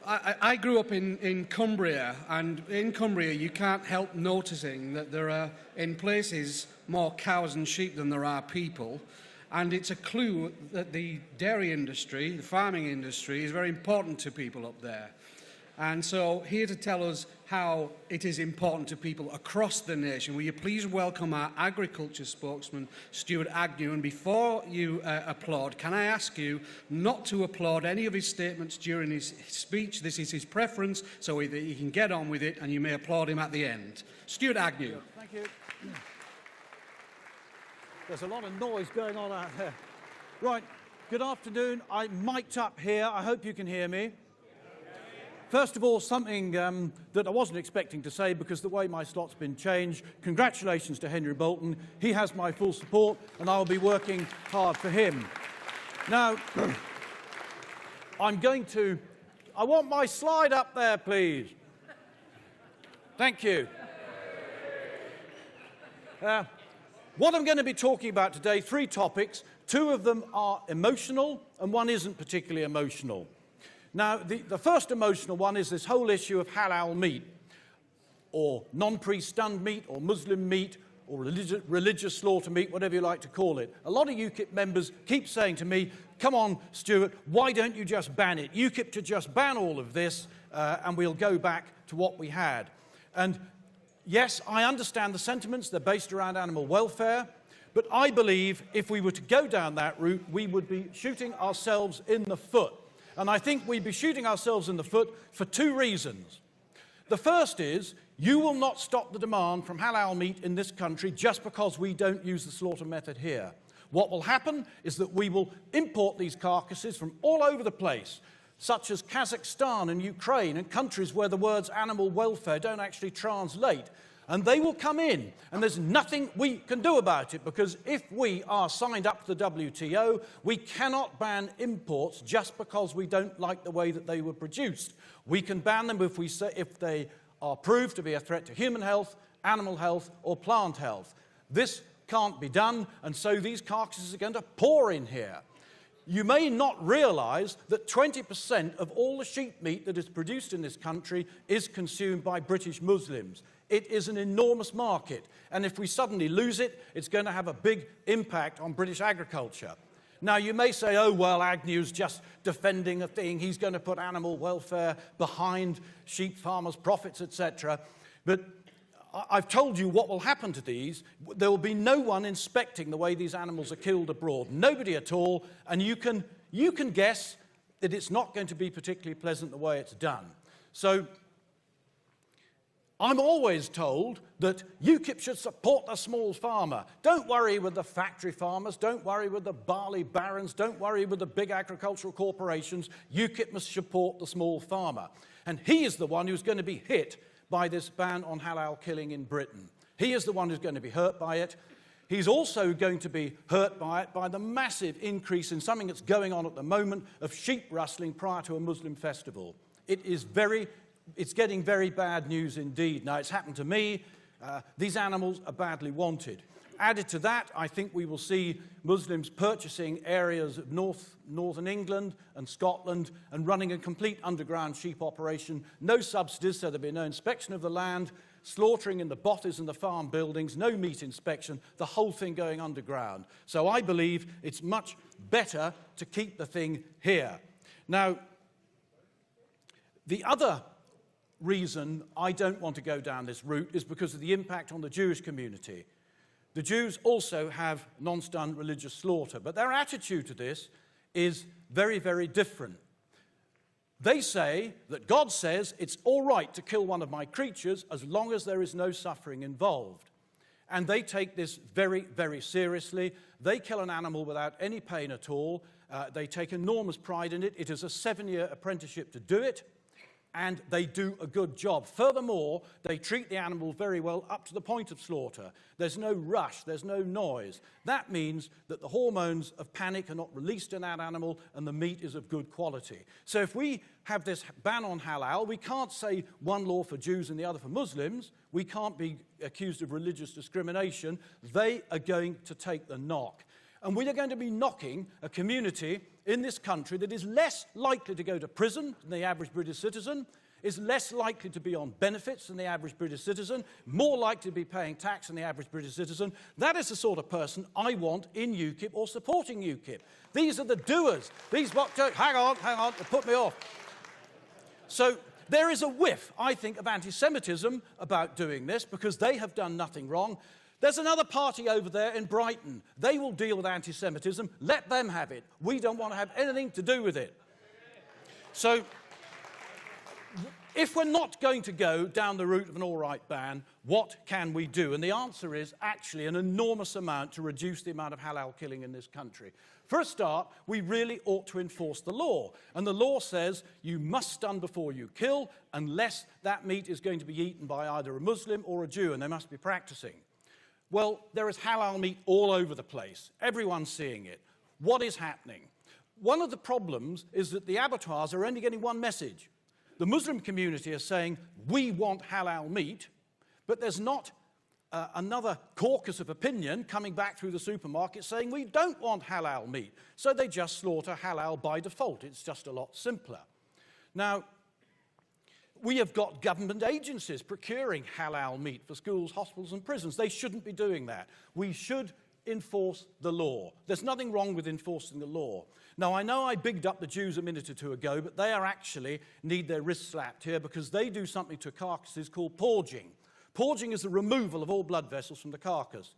I grew up in Cumbria, and in Cumbria you can't help noticing that there are, in places, more cows and sheep than there are people. And it's a clue that the dairy industry, the farming industry, is very important to people up there. And so, here to tell us how it is important to people across the nation, will you please welcome our agriculture spokesman, Stuart Agnew. And before you applaud, can I ask you not to applaud any of his statements during his speech? This is his preference, so that he can get on with it, and you may applaud him at the end. Stuart Agnew. Thank you. There's a lot of noise going on out there. Right, good afternoon. I'm mic'd up here. I hope you can hear me. First of all, something that I wasn't expecting to say because the way my slot's been changed. Congratulations to Henry Bolton. He has my full support and I'll be working hard for him. Now, I want my slide up there, please. Thank you. What I'm going to be talking about today, 3 topics. 2 of them are emotional and 1 isn't particularly emotional. Now, the first emotional one is this whole issue of halal meat, or non-pre-stunned meat, or Muslim meat, or religious slaughter meat, whatever you like to call it. A lot of UKIP members keep saying to me, come on, Stuart, why don't you just ban it? UKIP to just ban all of this, and we'll go back to what we had. And yes, I understand the sentiments. They're based around animal welfare. But I believe if we were to go down that route, we would be shooting ourselves in the foot. And I think we'd be shooting ourselves in the foot for 2 reasons. The first is, you will not stop the demand from halal meat in this country just because we don't use the slaughter method here. What will happen is that we will import these carcasses from all over the place, such as Kazakhstan and Ukraine and countries where the words animal welfare don't actually translate. And they will come in, and there's nothing we can do about it, because if we are signed up to the WTO, we cannot ban imports just because we don't like the way that they were produced. We can ban them if they are proved to be a threat to human health, animal health, or plant health. This can't be done, and so these carcasses are going to pour in here. You may not realise that 20% of all the sheep meat that is produced in this country is consumed by British Muslims. It is an enormous market, and if we suddenly lose it, it's going to have a big impact on British agriculture. Now, you may say, oh, well, Agnew's just defending a thing. He's going to put animal welfare behind sheep farmers' profits, etc. But I've told you what will happen to these. There will be no one inspecting the way these animals are killed abroad. Nobody at all, and you can guess that it's not going to be particularly pleasant the way it's done. So I'm always told that UKIP should support the small farmer. Don't worry with the factory farmers, don't worry with the barley barons, don't worry with the big agricultural corporations. UKIP must support the small farmer. And he is the one who's going to be hit by this ban on halal killing in Britain. He is the one who's going to be hurt by it. He's also going to be hurt by it by the massive increase in something that's going on at the moment of sheep rustling prior to a Muslim festival. It's getting very bad news indeed. Now, it's happened to me. These animals are badly wanted. Added to that, I think we will see Muslims purchasing areas of northern England and Scotland and running a complete underground sheep operation. No subsidies, so there'll be no inspection of the land, slaughtering in the bothies and the farm buildings, no meat inspection, the whole thing going underground. So I believe it's much better to keep the thing here. Now, the other reason I don't want to go down this route is because of the impact on the Jewish community. The Jews also have non-stunned religious slaughter, but their attitude to this is very, very different. They say that God says it's all right to kill one of my creatures as long as there is no suffering involved. And they take this very, very seriously. They kill an animal without any pain at all. They take enormous pride in it. It is a 7-year apprenticeship to do it. And they do a good job. Furthermore, they treat the animal very well up to the point of slaughter. There's no rush, there's no noise. That means that the hormones of panic are not released in that animal and the meat is of good quality. So if we have this ban on halal, we can't say one law for Jews and the other for Muslims. We can't be accused of religious discrimination. They are going to take the knock. And we are going to be knocking a community in this country that is less likely to go to prison than the average British citizen, is less likely to be on benefits than the average British citizen, more likely to be paying tax than the average British citizen. That is the sort of person I want in UKIP or supporting UKIP. These are the doers. These what? Hang on, they put me off. So there is a whiff, I think, of anti-Semitism about doing this because they have done nothing wrong. There's another party over there in Brighton. They will deal with anti-Semitism. Let them have it. We don't want to have anything to do with it. So if we're not going to go down the route of an all-right ban, what can we do? And the answer is actually an enormous amount to reduce the amount of halal killing in this country. For a start, we really ought to enforce the law. And the law says you must stun before you kill unless that meat is going to be eaten by either a Muslim or a Jew, and they must be practicing. Well, there is halal meat all over the place. Everyone's seeing it. What is happening? One of the problems is that the abattoirs are only getting one message. The Muslim community is saying, we want halal meat, but there's not another caucus of opinion coming back through the supermarket saying we don't want halal meat. So they just slaughter halal by default. It's just a lot simpler. Now, we have got government agencies procuring halal meat for schools, hospitals and prisons. They shouldn't be doing that. We should enforce the law. There's nothing wrong with enforcing the law. Now, I know I bigged up the Jews a minute or two ago, but they are actually need their wrists slapped here because they do something to carcasses called porging. Porging is the removal of all blood vessels from the carcass.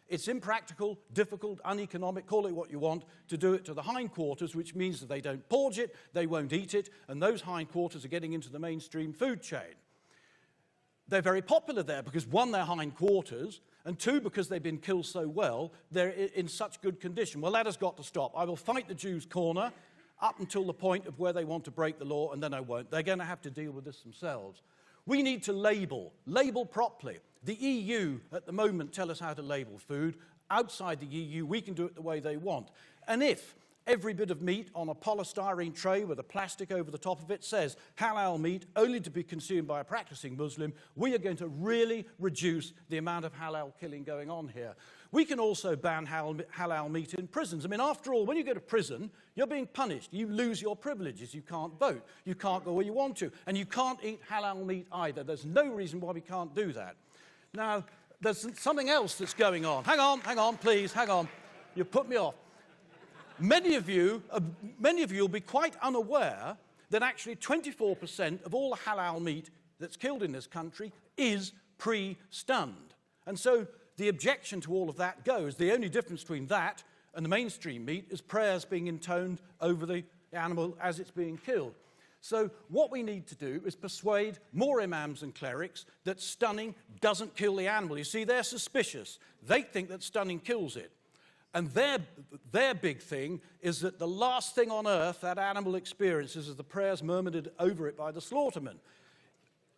It's impractical, difficult, uneconomic, call it what you want, to do it to the hindquarters, which means that they don't porge it, they won't eat it, and those hindquarters are getting into the mainstream food chain. They're very popular there because, one, they're hindquarters, and two, because they've been killed so well, they're in such good condition. Well, that has got to stop. I will fight the Jews' corner up until the point of where they want to break the law, and then I won't. They're going to have to deal with this themselves. We need to label properly. The EU, at the moment, tell us how to label food. Outside the EU, we can do it the way they want. And if every bit of meat on a polystyrene tray with a plastic over the top of it says halal meat only to be consumed by a practicing Muslim, we are going to really reduce the amount of halal killing going on here. We can also ban halal meat in prisons. I mean, after all, when you go to prison, you're being punished. You lose your privileges. You can't vote. You can't go where you want to. And you can't eat halal meat either. There's no reason why we can't do that. Now, there's something else that's going on. Hang on, please, hang on. You put me off. Many of you will be quite unaware that actually 24% of all the halal meat that's killed in this country is pre-stunned. And so the objection to all of that goes. The only difference between that and the mainstream meat is prayers being intoned over the animal as it's being killed. So what we need to do is persuade more imams and clerics that stunning doesn't kill the animal. You see, they're suspicious. They think that stunning kills it. And their big thing is that the last thing on earth that animal experiences is the prayers murmured over it by the slaughterman.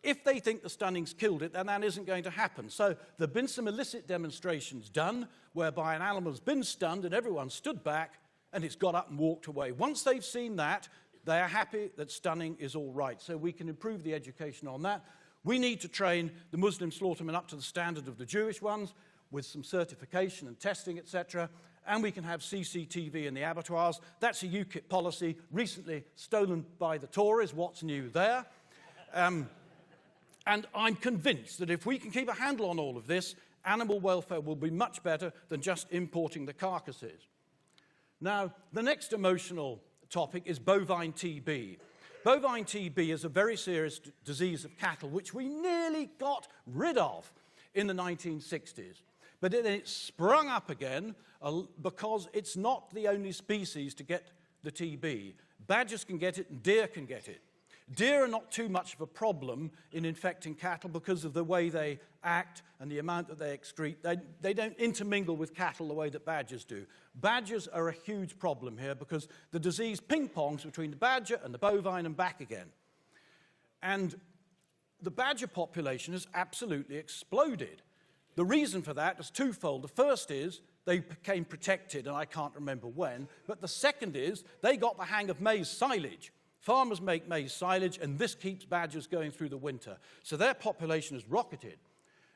If they think the stunning's killed it, then that isn't going to happen. So there have been some illicit demonstrations done whereby an animal's been stunned and everyone stood back and it's got up and walked away. Once they've seen that, they are happy that stunning is all right. So we can improve the education on that. We need to train the Muslim slaughtermen up to the standard of the Jewish ones with some certification and testing, etc. And we can have CCTV in the abattoirs. That's a UKIP policy recently stolen by the Tories. What's new there? And I'm convinced that if we can keep a handle on all of this, animal welfare will be much better than just importing the carcasses. Now, the next emotional topic is bovine TB. Bovine TB is a very serious disease of cattle, which we nearly got rid of in the 1960s. But then it sprung up again because it's not the only species to get the TB. Badgers can get it and deer can get it. Deer are not too much of a problem in infecting cattle because of the way they act and the amount that they excrete. They don't intermingle with cattle the way that badgers do. Badgers are a huge problem here because the disease ping-pongs between the badger and the bovine and back again. And the badger population has absolutely exploded. The reason for that is twofold. The first is they became protected, and I can't remember when, but the second is they got the hang of maize silage. Farmers make maize silage, and this keeps badgers going through the winter. So their population has rocketed.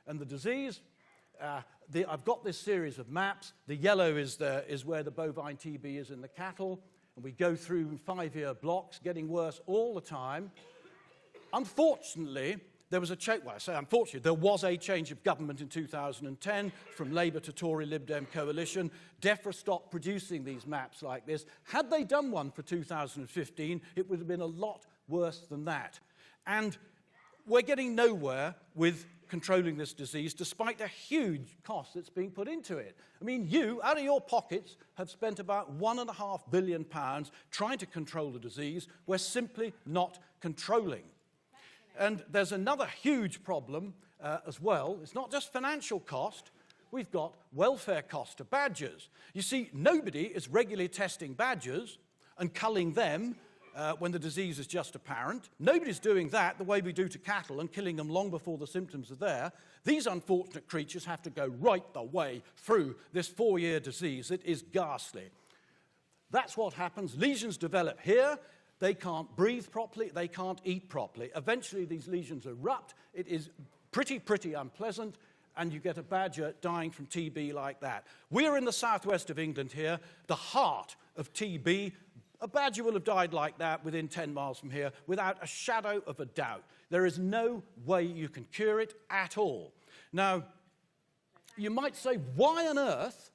And the disease, I've got this series of maps. The yellow is where the bovine TB is in the cattle. and we go through 5-year blocks, getting worse all the time. Unfortunately, there was a change, well, I say unfortunately, there was a change of government in 2010 from Labour to Tory Lib Dem coalition. DEFRA stopped producing these maps like this. Had they done one for 2015, it would have been a lot worse than that. And we're getting nowhere with controlling this disease, despite the huge cost that's being put into it. I mean, you, out of your pockets, have spent about £1.5 billion trying to control the disease. We're simply not controlling. And there's another huge problem as well. It's not just financial cost. We've got welfare cost to badgers. You see, nobody is regularly testing badgers and culling them when the disease is just apparent. Nobody's doing that the way we do to cattle and killing them long before the symptoms are there. These unfortunate creatures have to go right the way through this 4-year disease. It is ghastly. That's what happens. Lesions develop here. They can't breathe properly, they can't eat properly. Eventually these lesions erupt, it is pretty unpleasant, and you get a badger dying from TB like that. We're in the southwest of England here, the heart of TB. A badger will have died like that within 10 miles from here without a shadow of a doubt. There is no way you can cure it at all. Now, you might say, why on earth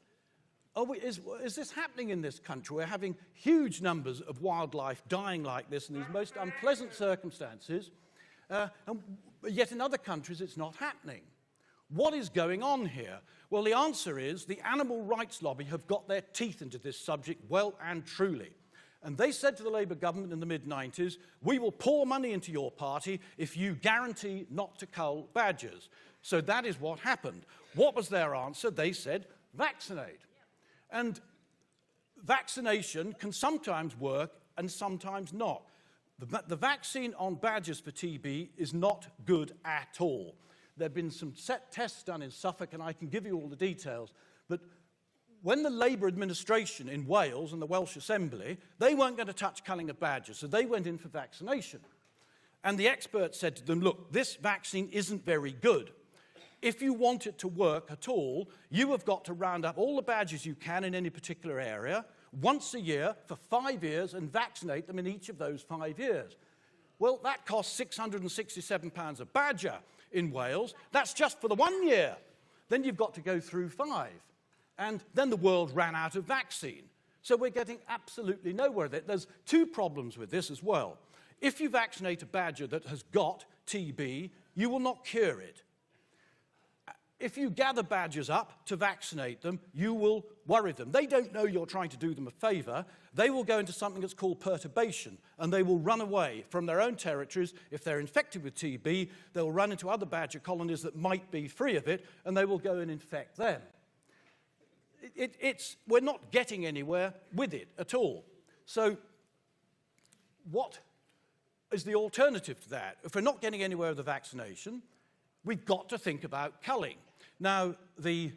is this happening in this country? We're having huge numbers of wildlife dying like this in these most unpleasant circumstances, and yet in other countries it's not happening. What is going on here? Well, the answer is the animal rights lobby have got their teeth into this subject well and truly. And they said to the Labour government in the mid-90s, we will pour money into your party if you guarantee not to cull badgers. So that is what happened. What was their answer? They said, vaccinate. And vaccination can sometimes work and sometimes not. The vaccine on badgers for TB is not good at all. There have been some set tests done in Suffolk, and I can give you all the details. But when the Labour administration in Wales and the Welsh Assembly, they weren't going to touch culling of badgers, so they went in for vaccination. And the experts said to them, look, this vaccine isn't very good. If you want it to work at all, you have got to round up all the badgers you can in any particular area once a year for 5 years and vaccinate them in each of those 5 years. Well, that costs £667 a badger in Wales. That's just for the 1 year. Then you've got to go through 5. And then the world ran out of vaccine. So we're getting absolutely nowhere with it. There's 2 problems with this as well. If you vaccinate a badger that has got TB, you will not cure it. If you gather badgers up to vaccinate them, you will worry them. They don't know you're trying to do them a favour. They will go into something that's called perturbation, and they will run away from their own territories. If they're infected with TB, they'll run into other badger colonies that might be free of it, and they will go and infect them. We're not getting anywhere with it at all. So what is the alternative to that? If we're not getting anywhere with the vaccination, we've got to think about culling. Now, the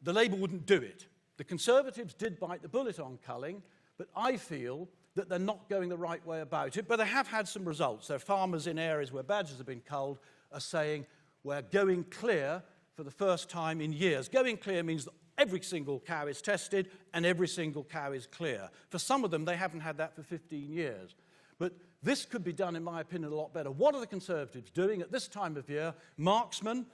Labour wouldn't do it. The Conservatives did bite the bullet on culling, but I feel that they're not going the right way about it. But they have had some results. There are farmers in areas where badgers have been culled are saying, we're going clear for the first time in years. Going clear means that every single cow is tested and every single cow is clear. For some of them, they haven't had that for 15 years. But this could be done, in my opinion, a lot better. What are the Conservatives doing at this time of year? Marksmen,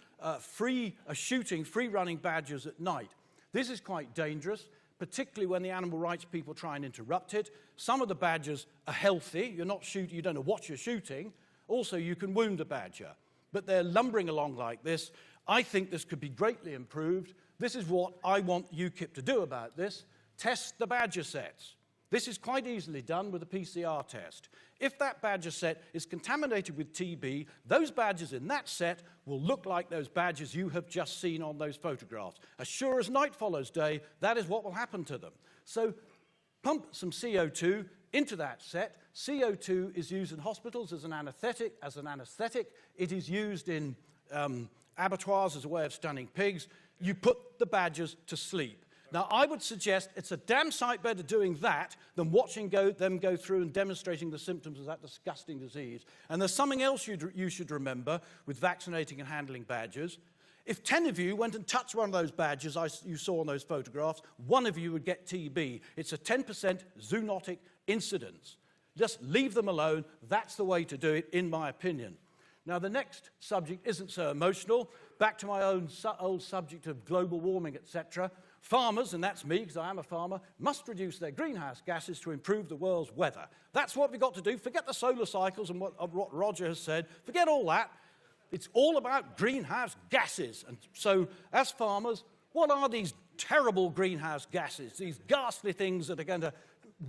shooting free-running badgers at night. This is quite dangerous, particularly when the animal rights people try and interrupt it. Some of the badgers are healthy. You're not shooting, you don't know what you're shooting. Also, you can wound a badger. But they're lumbering along like this. I think this could be greatly improved. This is what I want UKIP to do about this. Test the badger sets. This is quite easily done with a PCR test. If that badger set is contaminated with TB, those badgers in that set will look like those badgers you have just seen on those photographs. As sure as night follows day, that is what will happen to them. So pump some CO2 into that set. CO2 is used in hospitals as an anesthetic. It is used in abattoirs as a way of stunning pigs. You put the badgers to sleep. Now, I would suggest it's a damn sight better doing that than watching them go through and demonstrating the symptoms of that disgusting disease. And there's something else you should remember with vaccinating and handling badgers. If 10 of you went and touched one of those badgers you saw in those photographs, one of you would get TB. It's a 10% zoonotic incidents. Just leave them alone. That's the way to do it, in my opinion. Now, the next subject isn't so emotional. Back to my own old subject of global warming, etc. Farmers, and that's me because I am a farmer, must reduce their greenhouse gases to improve the world's weather. That's what we've got to do. Forget the solar cycles and what Roger has said. Forget all that. It's all about greenhouse gases. And so, as farmers, what are these terrible greenhouse gases, these ghastly things that are going to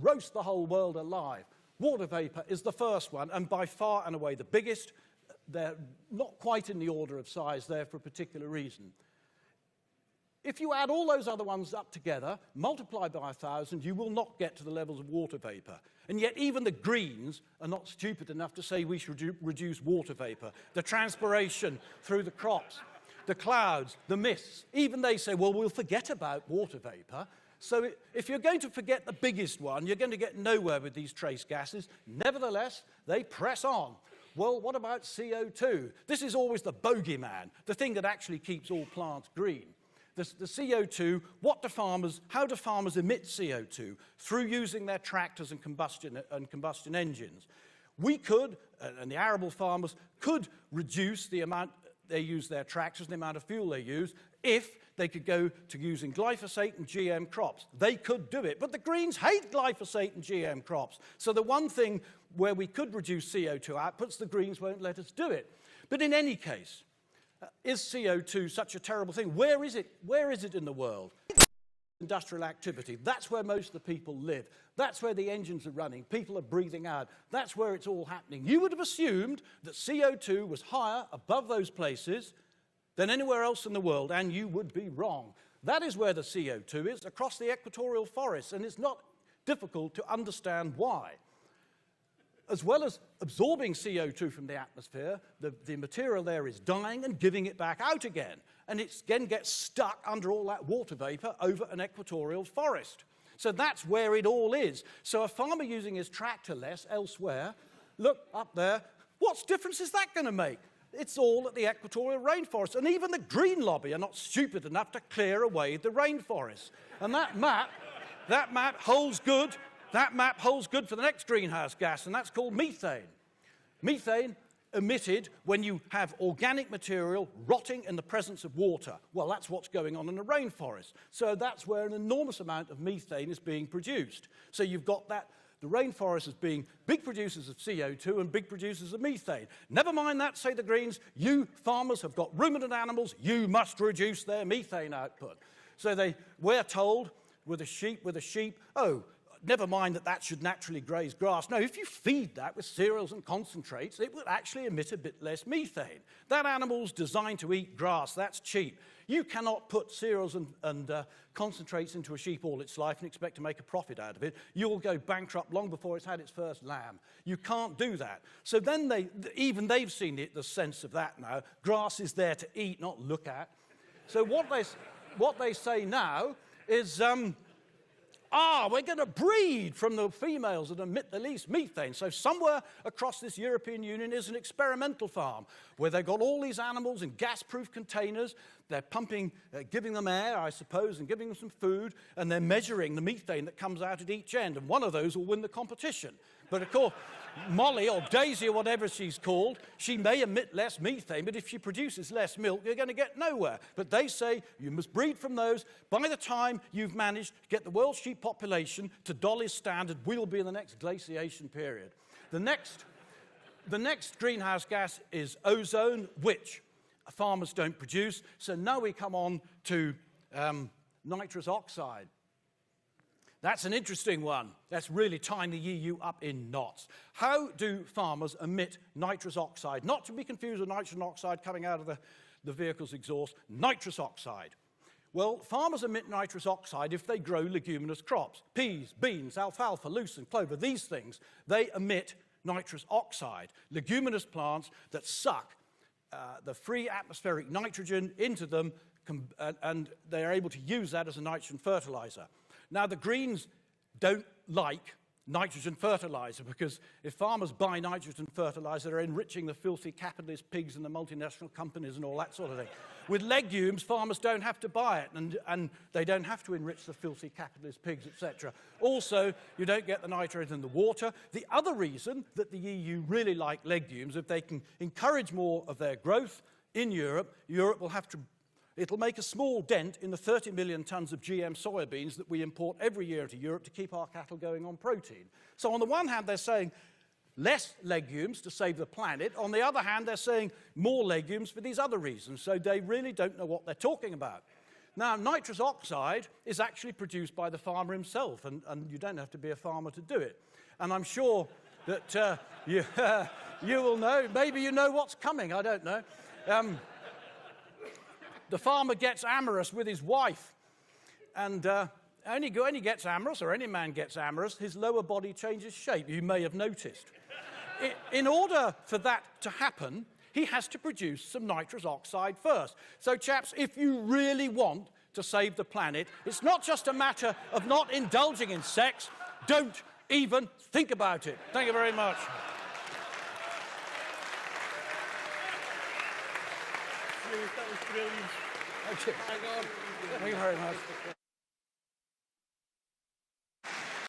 roast the whole world alive? Water vapour is the first one, and by far and away the biggest. They're not quite in the order of size there for a particular reason. If you add all those other ones up together, multiply by 1,000, you will not get to the levels of water vapour. And yet even the Greens are not stupid enough to say we should reduce water vapour, the transpiration through the crops, the clouds, the mists. Even they say, well, we'll forget about water vapour. So if you're going to forget the biggest one, you're going to get nowhere with these trace gases. Nevertheless, they press on. Well, what about CO2? This is always the bogeyman, the thing that actually keeps all plants green. The CO2, how do farmers emit CO2? Through using their tractors and combustion engines. We could, and the arable farmers could reduce the amount they use their tractors and the amount of fuel they use if they could go to using glyphosate and GM crops. They could do it, but the Greens hate glyphosate and GM crops. So the one thing where we could reduce CO2 outputs, the Greens won't let us do it. But in any case, is CO2 such a terrible thing? Where is it? Where is it in the world? Industrial activity. That's where most of the people live. That's where the engines are running. People are breathing out. That's where it's all happening. You would have assumed that CO2 was higher above those places than anywhere else in the world, and you would be wrong. That is where the CO2 is, across the equatorial forests, and it's not difficult to understand why. As well as absorbing CO2 from the atmosphere, the material there is dying and giving it back out again. And it again gets stuck under all that water vapour over an equatorial forest. So that's where it all is. So a farmer using his tractor less elsewhere, look up there, what difference is that going to make? It's all at the equatorial rainforest. And even the Green Lobby are not stupid enough to clear away the rainforest. And that map holds good. That map holds good for the next greenhouse gas, and that's called methane. Methane emitted when you have organic material rotting in the presence of water. Well, that's what's going on in the rainforest. So that's where an enormous amount of methane is being produced. So you've got that, the rainforest as being big producers of CO2 and big producers of methane. Never mind that, say the Greens, you farmers have got ruminant animals, you must reduce their methane output. So we're told with a sheep, oh, never mind that should naturally graze grass. No, if you feed that with cereals and concentrates, it will actually emit a bit less methane. That animal's designed to eat grass. That's cheap. You cannot put cereals and concentrates into a sheep all its life and expect to make a profit out of it. You will go bankrupt long before it's had its first lamb. You can't do that. So then they've seen the sense of that now. Grass is there to eat, not look at. So what they say now is, we're going to breed from the females that emit the least methane. So somewhere across this European Union is an experimental farm where they've got all these animals in gas-proof containers. They're pumping, giving them air, I suppose, and giving them some food, and they're measuring the methane that comes out at each end, and one of those will win the competition. But of course, Molly or Daisy or whatever she's called, she may emit less methane, but if she produces less milk, you're going to get nowhere. But they say you must breed from those. By the time you've managed to get the world's sheep population to Dolly's standard, we'll be in the next glaciation period. The next greenhouse gas is ozone, which farmers don't produce. So now we come on to nitrous oxide. That's an interesting one. That's really tying the EU up in knots. How do farmers emit nitrous oxide? Not to be confused with nitrogen oxide coming out of the vehicle's exhaust. Nitrous oxide. Well, farmers emit nitrous oxide if they grow leguminous crops. Peas, beans, alfalfa, lucerne, clover, these things, they emit nitrous oxide. Leguminous plants that suck the free atmospheric nitrogen into them, and they are able to use that as a nitrogen fertilizer. Now, the Greens don't like nitrogen fertilizer, because if farmers buy nitrogen fertilizer, they're enriching the filthy capitalist pigs and the multinational companies and all that sort of thing. With legumes, farmers don't have to buy it, and they don't have to enrich the filthy capitalist pigs, etc. Also, you don't get the nitrate in the water. The other reason that the EU really like legumes, if they can encourage more of their growth in Europe, Europe will have to it'll make a small dent in the 30 million tons of GM soybeans that we import every year to Europe to keep our cattle going on protein. So on the one hand, they're saying less legumes to save the planet. On the other hand, they're saying more legumes for these other reasons. So they really don't know what they're talking about. Now, nitrous oxide is actually produced by the farmer himself, and you don't have to be a farmer to do it. And I'm sure that you will know. Maybe you know what's coming. I don't know. The farmer gets amorous with his wife, and only gets amorous, or any man gets amorous, his lower body changes shape, you may have noticed. In order for that to happen, he has to produce some nitrous oxide first. So, chaps, if you really want to save the planet, it's not just a matter of not indulging in sex, don't even think about it. Thank you very much. That was brilliant. Thank you. Hang on. Thank you very much.